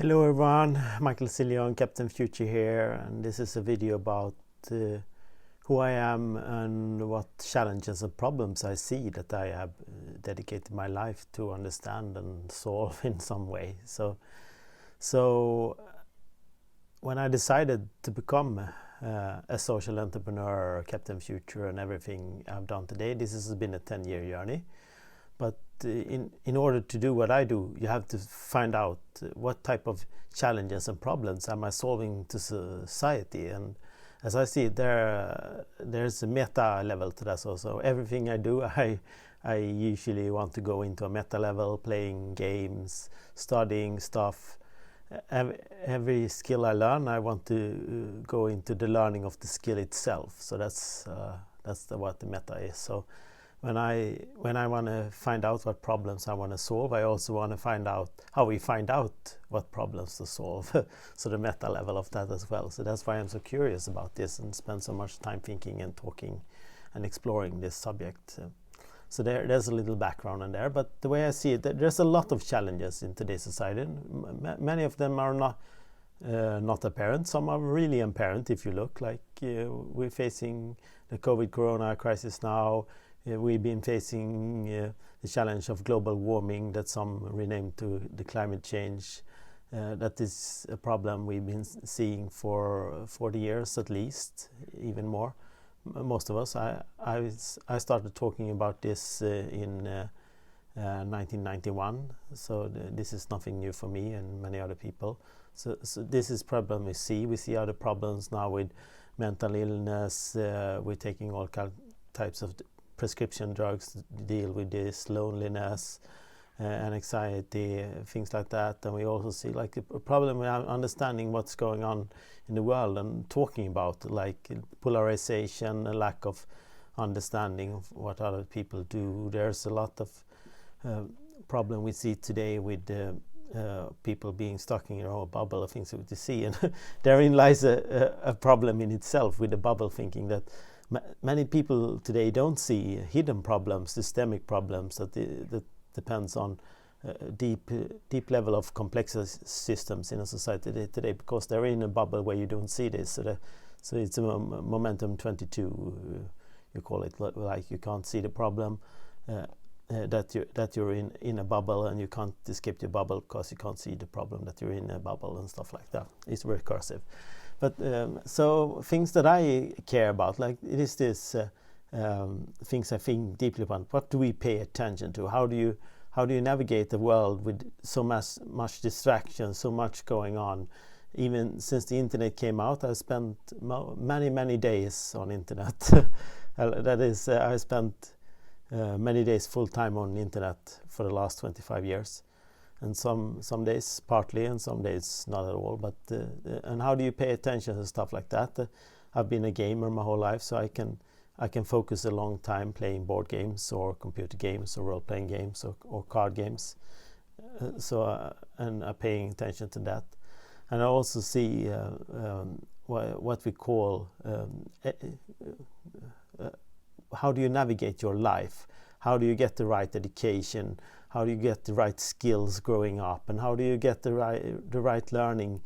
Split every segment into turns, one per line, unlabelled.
Hello everyone, Michael Cillion, Captain Future here, and this is a video about who I am and what challenges and problems I see that I have dedicated my life to understand and solve in some way. So when I decided to become a social entrepreneur, Captain Future, and everything I've done today, this has been a 10-year journey. But in order to do what I do, you have to find out what type of challenges and problems am I solving to society. And as I see it, there's a meta level to that also. Everything I do, I usually want to go into a meta level, playing games, studying stuff. Every skill I learn, I want to go into the learning of the skill itself. So that's what the meta is. So when I want to find out what problems I want to solve, I also want to find out how we find out what problems to solve. So the meta level of that as well. So that's why I'm so curious about this and spend so much time thinking and talking and exploring this subject. So there's a little background in there, but the way I see it, there's a lot of challenges in today's society. Many of them are not apparent. Some are really apparent if you look. Like we're facing the COVID corona crisis now. We've been facing the challenge of global warming that some renamed to the climate change. That is a problem we've been seeing for 40 years at least, even more. Most of us. I started talking about this in 1991, so this is nothing new for me and many other people. So this is problem we see. We see other problems now with mental illness. We're taking all types of prescription drugs to deal with this, loneliness and anxiety, things like that. And we also see like a problem with understanding what's going on in the world and talking about like polarization, a lack of understanding of what other people do. There's a lot of problem we see today with people being stuck in their own bubble of things that we see, and therein lies a problem in itself with the bubble thinking that many people today don't see hidden problems, systemic problems that depends on deep level of complex systems in a society today, because they're in a bubble where you don't see this. So it's a momentum 22, you call it, like you can't see the problem, that you're in a bubble, and you can't escape your bubble because you can't see the problem that you're in a bubble and stuff like that. It's recursive. But so things that I care about, like it is this things I think deeply about. What do we pay attention to? How do you navigate the world with so much distraction, so much going on? Even since the internet came out, I spent many days on internet. That is, I spent many days full time on the internet for the last 25 years. And some days partly, and some days not at all. But and how do you pay attention to stuff like that? I've been a gamer my whole life, so I can focus a long time playing board games or computer games or role-playing games or card games. And I'm paying attention to that. And I also see what we call how do you navigate your life? How do you get the right education? How do you get the right skills growing up? And how do you get the right learning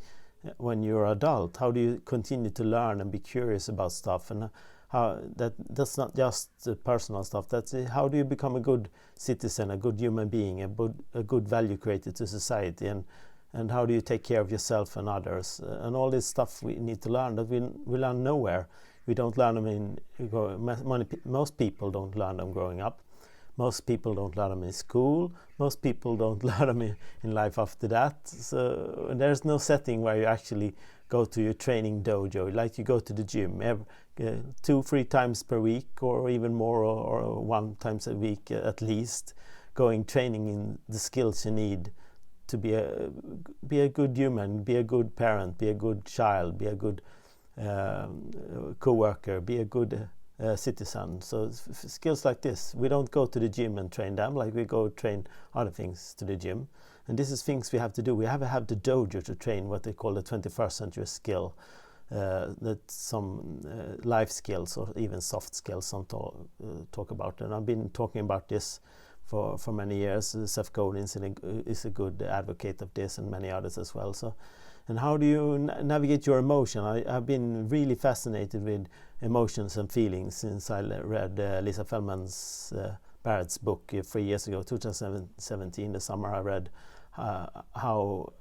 when you're an adult? How do you continue to learn and be curious about stuff? And how that's not just personal stuff. That's how do you become a good citizen, a good human being, a good value creator to society? And how do you take care of yourself and others? And all this stuff we need to learn that we learn nowhere. We don't learn them most people don't learn them growing up. Most people don't learn them in school. Most people don't learn them in life after that. So there's no setting where you actually go to your training dojo, like you go to the gym 2-3 times per week, or even more, or 1 time a week at least, going training in the skills you need to be a good human, be a good parent, be a good child, be a good co-worker, be a good citizen. So skills like this, we don't go to the gym and train them like we go train other things to the gym. And this is things we have to do. We have to have the dojo to train what they call the 21st century skill, that some life skills or even soft skills some talk about. And I've been talking about this for many years. Seth Godin is a good advocate of this, and many others as well. So, and how do you navigate your emotion? I've been really fascinated with emotions and feelings since I read Lisa Feldman's Barrett's book 3 years ago, 2017, the summer. I read how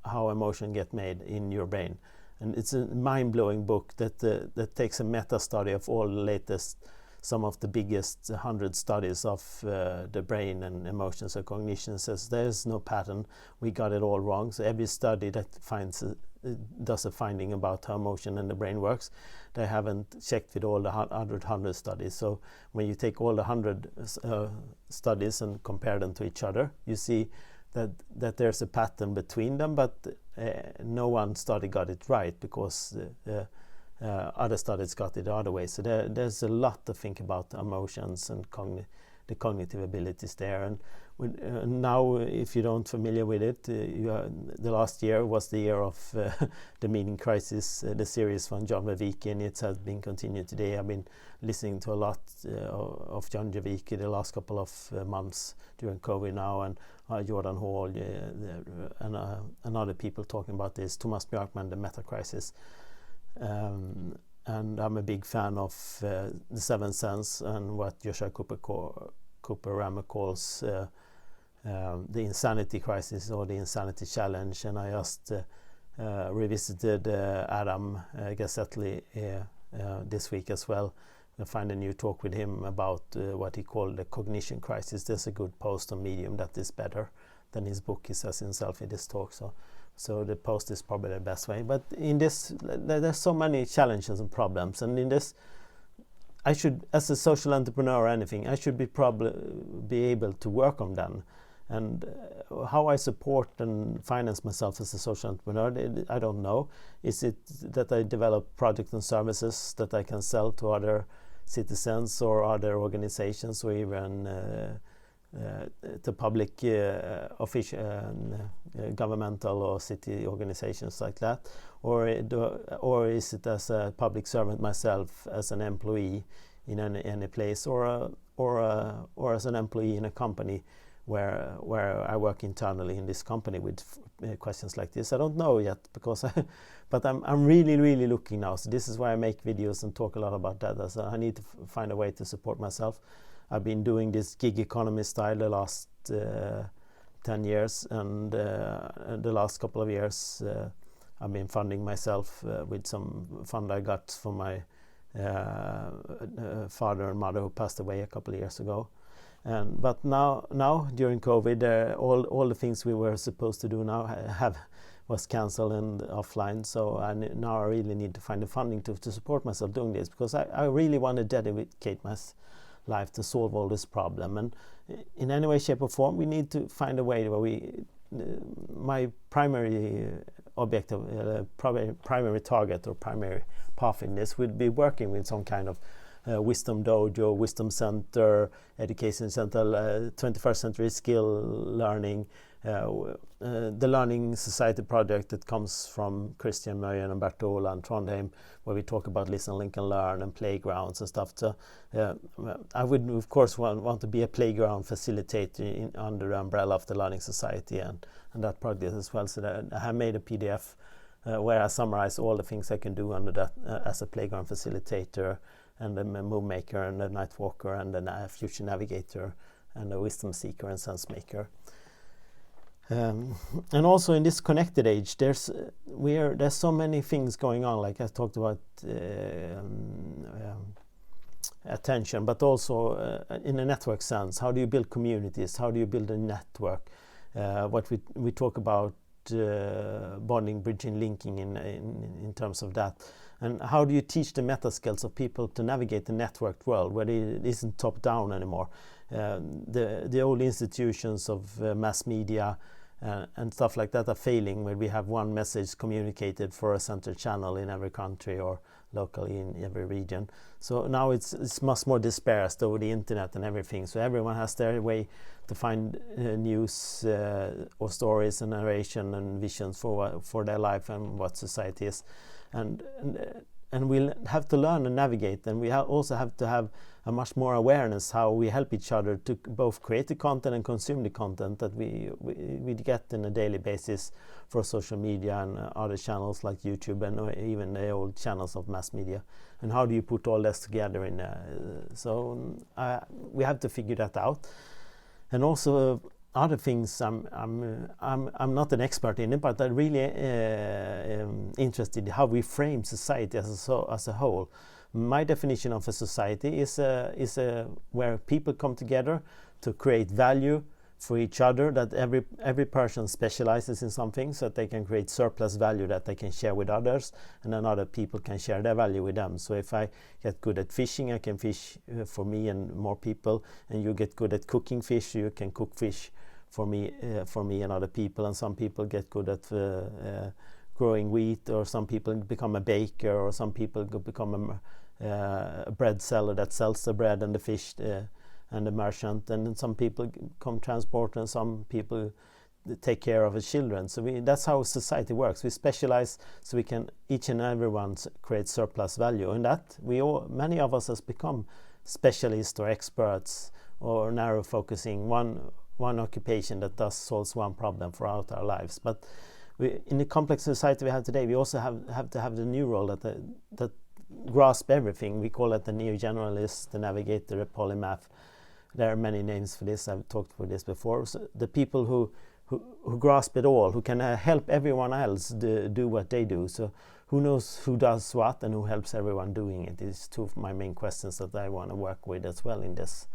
emotion get made in your brain, and it's a mind-blowing book that takes a meta study of all the latest, some of the biggest 100 studies of the brain and emotions and cognition. Says there's no pattern, we got it all wrong. So every study that does a finding about how emotion and the brain works, they haven't checked with all the 100 studies. So when you take all the 100 studies and compare them to each other, you see that there's a pattern between them, but no one study got it right, because other studies got it the other way. So there's a lot to think about emotions and the cognitive abilities there. And now, if you don't familiar with it, the last year was the year of the meaning crisis, the series from John Vervaeke, and it has been continued today. I've been listening to a lot of John Vervaeke the last couple of months during COVID now, and Jordan Hall and other people talking about this. Thomas Björkman, the meta crisis. And I'm a big fan of the Seventh Sense and what Joshua Cooper-Rammer calls the insanity crisis or the insanity challenge. And I just revisited Adam Gassetli this week as well. I find a new talk with him about what he called the cognition crisis. There's a good post on Medium that is better than his book, he says himself in this talk. So the post is probably the best way. But in this, there's so many challenges and problems. And in this, I should, as a social entrepreneur or anything, I should be able to work on them. And how I support and finance myself as a social entrepreneur, I don't know. Is it that I develop products and services that I can sell to other citizens or other organizations, or even to public official governmental or city organizations like that, or is it as a public servant myself, as an employee in any place, or as an employee in a company where I work internally in this company with questions like this? I don't know yet, because but I'm really looking now. So this is why I make videos and talk a lot about that, as I need to find a way to support myself. I've been doing this gig economy style the last 10 years, and the last couple of years I've been funding myself with some fund I got from my father and mother who passed away a couple of years ago. But now during COVID, all the things we were supposed to do now was cancelled and offline. So now I really need to find the funding to support myself doing this, because I really want to dedicate my life to solve all this problem. And in any way, shape or form, we need to find a way where my primary objective, primary target or primary path in this would be working with some kind of wisdom dojo, wisdom center, education center, 21st century skill learning, the Learning Society project that comes from Christian Møyen and Bert Ola and Trondheim, where we talk about listen, link and learn and playgrounds and stuff. So I would of course want to be a playground facilitator under the umbrella of the Learning Society and that project as well. So that I have made a PDF where I summarize all the things I can do under that as a playground facilitator, and the move maker and the night walker and the future navigator and the wisdom seeker and sense maker. And also in this connected age, there's so many things going on. Like I talked about attention, but also in a network sense. How do you build communities? How do you build a network? What we talk about bonding, bridging, linking in terms of that. And how do you teach the meta skills of people to navigate the networked world where it isn't top down anymore? The old institutions of mass media and stuff like that are failing, where we have one message communicated for a central channel in every country or locally in every region. So now it's much more dispersed over the internet and everything. So everyone has their way to find news or stories and narration and visions for their life and what society is. And and we'll have to learn and navigate, and we also have to have a much more awareness how we help each other to both create the content and consume the content that we get on a daily basis for social media and other channels like YouTube and even the old channels of mass media. And how do you put all this together in we have to figure that out. And also other things, I'm not an expert in it, but I'm really interested in how we frame society as a whole. My definition of a society is where people come together to create value for each other, that every person specializes in something so that they can create surplus value that they can share with others, and then other people can share their value with them. So if I get good at fishing, I can fish for me and more people, and you get good at cooking fish, you can cook fish for me and other people, and some people get good at growing wheat, or some people become a baker, or some people become a bread seller that sells the bread and the fish and the merchant, and then some people become transporter, and some people take care of the children. So that's how society works. We specialize so we can each and everyone create surplus value, and that many of us has become specialists or experts or narrow focusing one occupation that solves one problem throughout our lives. But in the complex society we have today, we also have to have the new role that grasp everything. We call it the neo-generalist, the navigator, the polymath. There are many names for this. I've talked about this before. So the people who grasp it all, who can help everyone else do what they do. So who knows who does what and who helps everyone doing it is two of my main questions that I want to work with as well in this.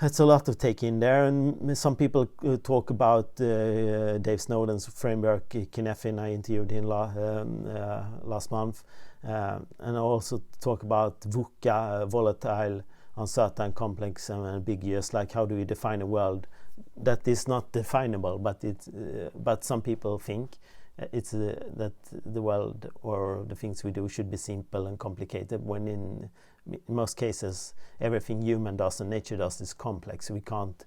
It's a lot to take in there, and some people talk about Dave Snowden's framework, Kinefin. I interviewed him last month, and also talk about VUCA, volatile, uncertain, complex, and ambiguous. Like, how do we define a world that is not definable, but some people think it's that the world or the things we do should be simple and complicated, when in most cases everything human does and nature does is complex. We can't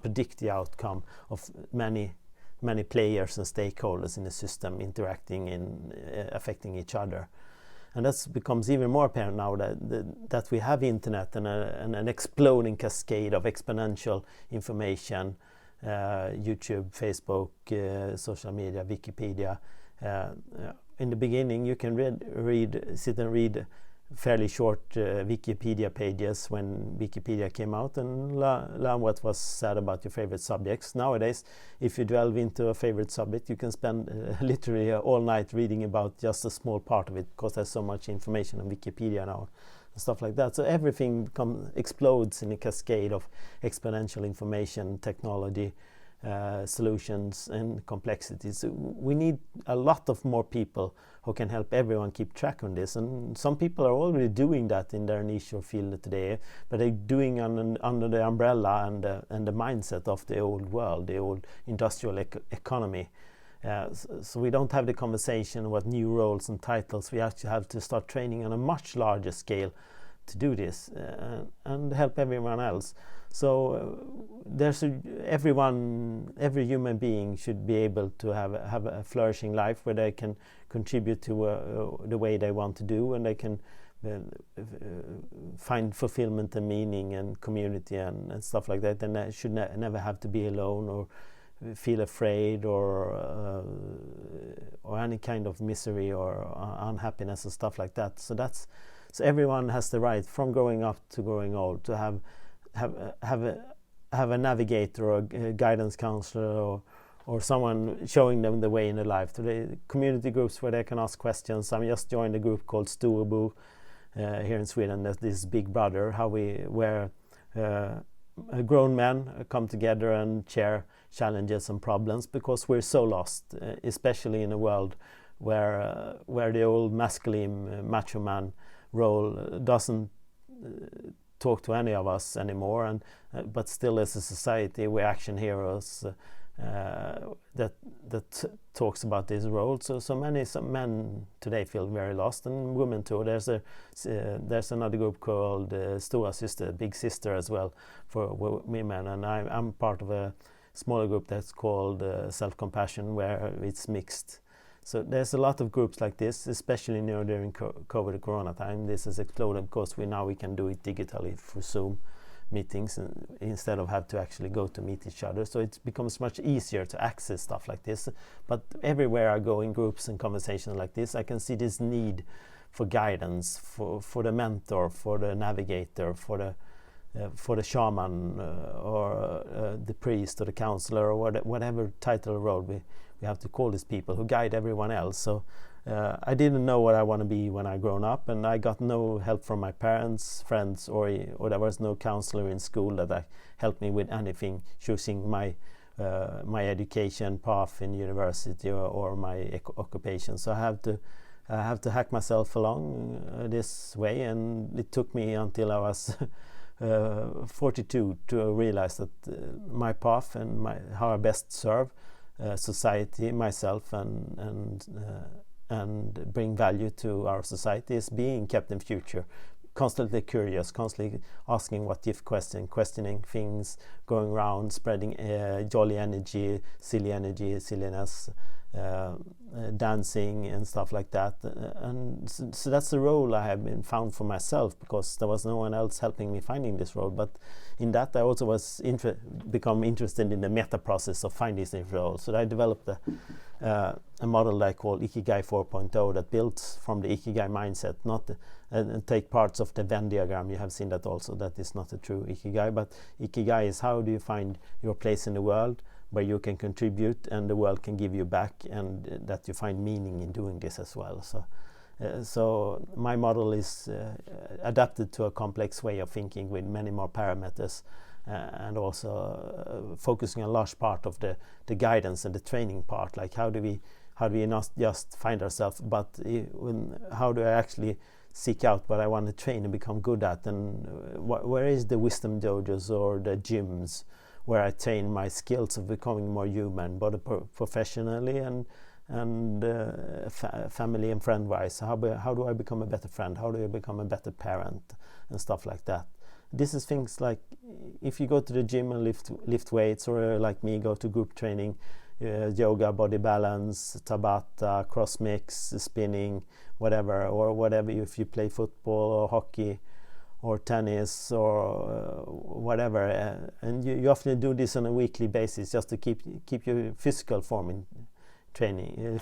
predict the outcome of many players and stakeholders in the system interacting and affecting each other. And that becomes even more apparent now that we have internet and an exploding cascade of exponential information, YouTube, Facebook, social media, Wikipedia. In the beginning, you can sit and read fairly short Wikipedia pages when Wikipedia came out, and learn what was said about your favorite subjects. Nowadays, if you delve into a favorite subject, you can spend literally all night reading about just a small part of it, because there's so much information on Wikipedia now and stuff like that. So everything explodes in a cascade of exponential information, technology, solutions and complexities. So we need a lot of more people who can help everyone keep track on this, and some people are already doing that in their niche or field today, but they're doing under the umbrella and the mindset of the old world, the old industrial economy. So we don't have the conversation about new roles and titles. We actually have to start training on a much larger scale to do this and help everyone else. So every human being should be able to have a flourishing life where they can contribute to the way they want to do, and they can find fulfillment and meaning and community and stuff like that. And they should never have to be alone or feel afraid or any kind of misery or unhappiness and stuff like that. So everyone has the right, from growing up to growing old, to have a navigator or a guidance counselor or someone showing them the way in their life. To the community groups where they can ask questions. I just joined a group called Storebror here in Sweden. That's this big brother, where grown men come together and share challenges and problems, because we're so lost, especially in a world where the old masculine macho man role doesn't talk to any of us anymore, and but still as a society we're action heroes that talks about this role. So many men today feel very lost, and women too. There's another group called Stora Sister, Big Sister, as well, for women, and I'm part of a smaller group that's called Self Compassion, where it's mixed So there's a lot of groups like this, especially during COVID Corona time. This has exploded because we can do it digitally through Zoom meetings instead of have to actually go to meet each other. So it becomes much easier to access stuff like this. But everywhere I go in groups and conversations like this, I can see this need for guidance, for the mentor, for the navigator, for the shaman, or the priest or the counselor, or whatever title or role we have to call these people who guide everyone else. So I didn't know what I want to be when I grown up, and I got no help from my parents, friends, or there was no counselor in school that helped me with anything, choosing my education path in university or my occupation. So I have to hack myself along this way, and it took me until I was 42 to realize that my path and how I best serve society, myself, and bring value to our society is being Captain Future, constantly curious, constantly asking what if questioning things, going around, spreading jolly energy, silliness, dancing and stuff like that. And so that's the role I have been found for myself, because there was no one else helping me finding this role. But in that I also was become interested in the meta process of finding this role. So I developed a model that I call Ikigai 4.0 that builds from the Ikigai mindset, not and take parts of the Venn diagram. You have seen that also. That is not a true Ikigai, but Ikigai is how do you find your place in the world where you can contribute and the world can give you back, and that you find meaning in doing this as well. So my model is adapted to a complex way of thinking with many more parameters, and also focusing a large part of the guidance and the training part, like how do we not just find ourselves, but how do I actually seek out what I want to train and become good at, and where is the wisdom dojos or the gyms where I train my skills of becoming more human, both professionally and family and friend wise. How do I become a better friend? How do I become a better parent and stuff like that? This is things like if you go to the gym and lift weights, or like me go to group training, yoga, body balance, tabata, cross mix, spinning, whatever, or whatever. If you play football or hockey or tennis or whatever, and you often do this on a weekly basis just to keep your physical form in training,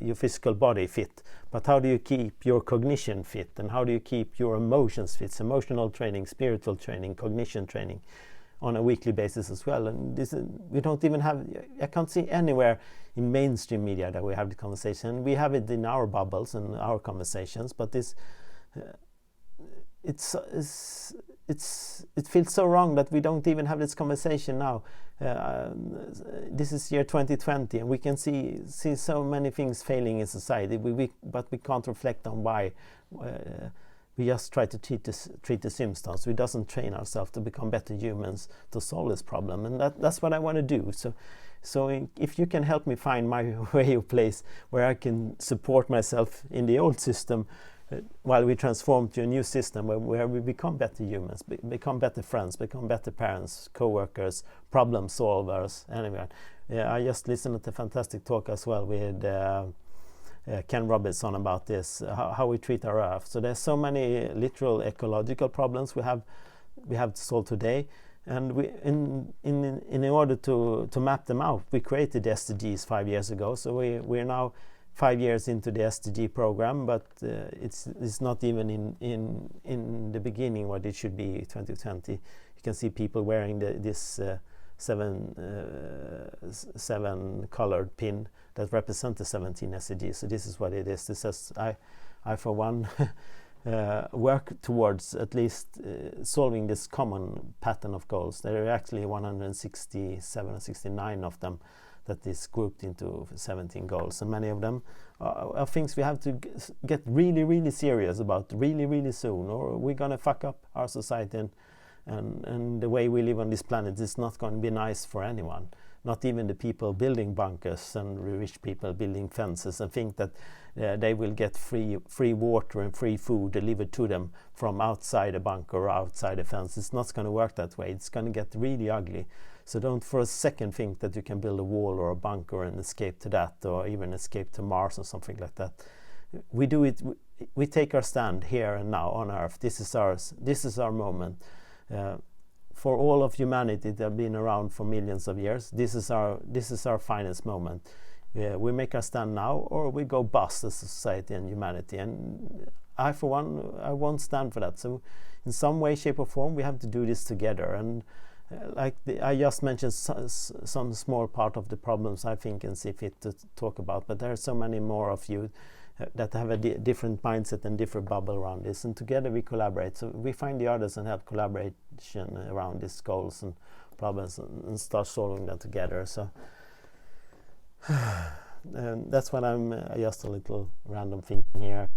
your physical body fit. But how do you keep your cognition fit, and how do you keep your emotions fit? Emotional training, spiritual training, cognition training on a weekly basis as well. And this we don't even have, I can't see anywhere in mainstream media that we have the conversation. We have it in our bubbles and our conversations, but this it feels so wrong that we don't even have this conversation now. This is year 2020, and we can see so many things failing in society, but we can't reflect on why. We just try to treat the symptoms. We doesn't train ourselves to become better humans to solve this problem, and that's what I want to do. So if you can help me find my way of place where I can support myself in the old system, while we transform to a new system where we become better humans, become better friends, become better parents, co-workers, problem solvers. Anyway, I just listened to a fantastic talk as well with Ken Robinson about this, how we treat our earth. So there's so many literal ecological problems we have to solve today, and we in order to map them out, we created the SDGs 5 years ago. So we're now 5 years into the SDG program, but it's not even in the beginning what it should be 2020. You can see people wearing this seven colored pin that represent the 17 SDGs. So this is what it is. This says I for one work towards at least solving this common pattern of goals. There are actually 167 or 69 of them that is grouped into 17 goals, and many of them are things we have to get really, really serious about really, really soon, or we're gonna fuck up our society, and the way we live on this planet is not going to be nice for anyone, not even the people building bunkers and rich people building fences and think that they will get free water and free food delivered to them from outside a bunker or outside a fence. It's not going to work that way. It's going to get really ugly. So don't for a second think that you can build a wall or a bunker and escape to that, or even escape to Mars or something like that. We do it. We take our stand here and now on Earth. This is ours. This is our moment. For all of humanity that have been around for millions of years, this is our finest moment. We make our stand now, or we go bust as a society and humanity. And I, for one, I won't stand for that. So, in some way, shape, or form, we have to do this together. And I just mentioned some small part of the problems I think and see fit to talk about, but there are so many more of you that have a different mindset and different bubble around this, and together we collaborate. So we find the others and have collaboration around these goals and problems and start solving them together. So that's what I'm just a little random thinking here.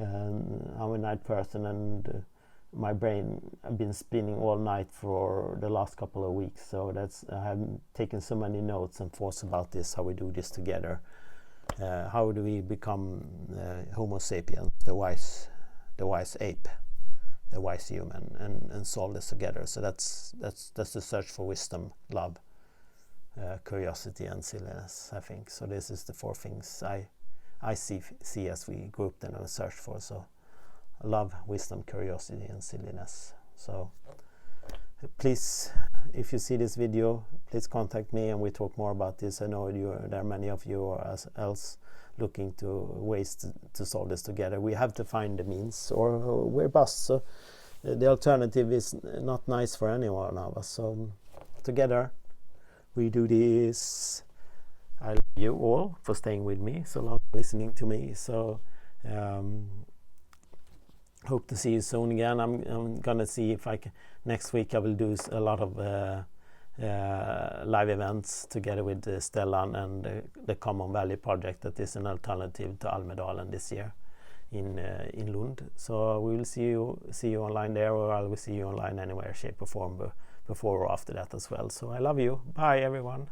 I'm a night person, and my brain I've been spinning all night for the last couple of weeks. So I have taken so many notes and thoughts about this, how we do this together. How do we become Homo sapiens, the wise ape, the wise human, and solve this together? So that's the search for wisdom, love, curiosity, and silliness, I think. So this is the 4 things I see as we group them and search for. So love, wisdom, curiosity, and silliness. So please, if you see this video, please contact me and we talk more about this. I know there are many of you or else looking to ways to solve this together. We have to find the means, or we're bust. So the alternative is not nice for any one of us. So together we do this. I love you all for staying with me so long, listening to me. So hope to see you soon again. I'm gonna see if I can. Next week I will do a lot of live events together with Stellan and the Common Valley project, that is an alternative to Almedalen this year in Lund. So we will see you online there, or I will see you online anywhere, shape or form, before or after that as well. So I love you. Bye everyone.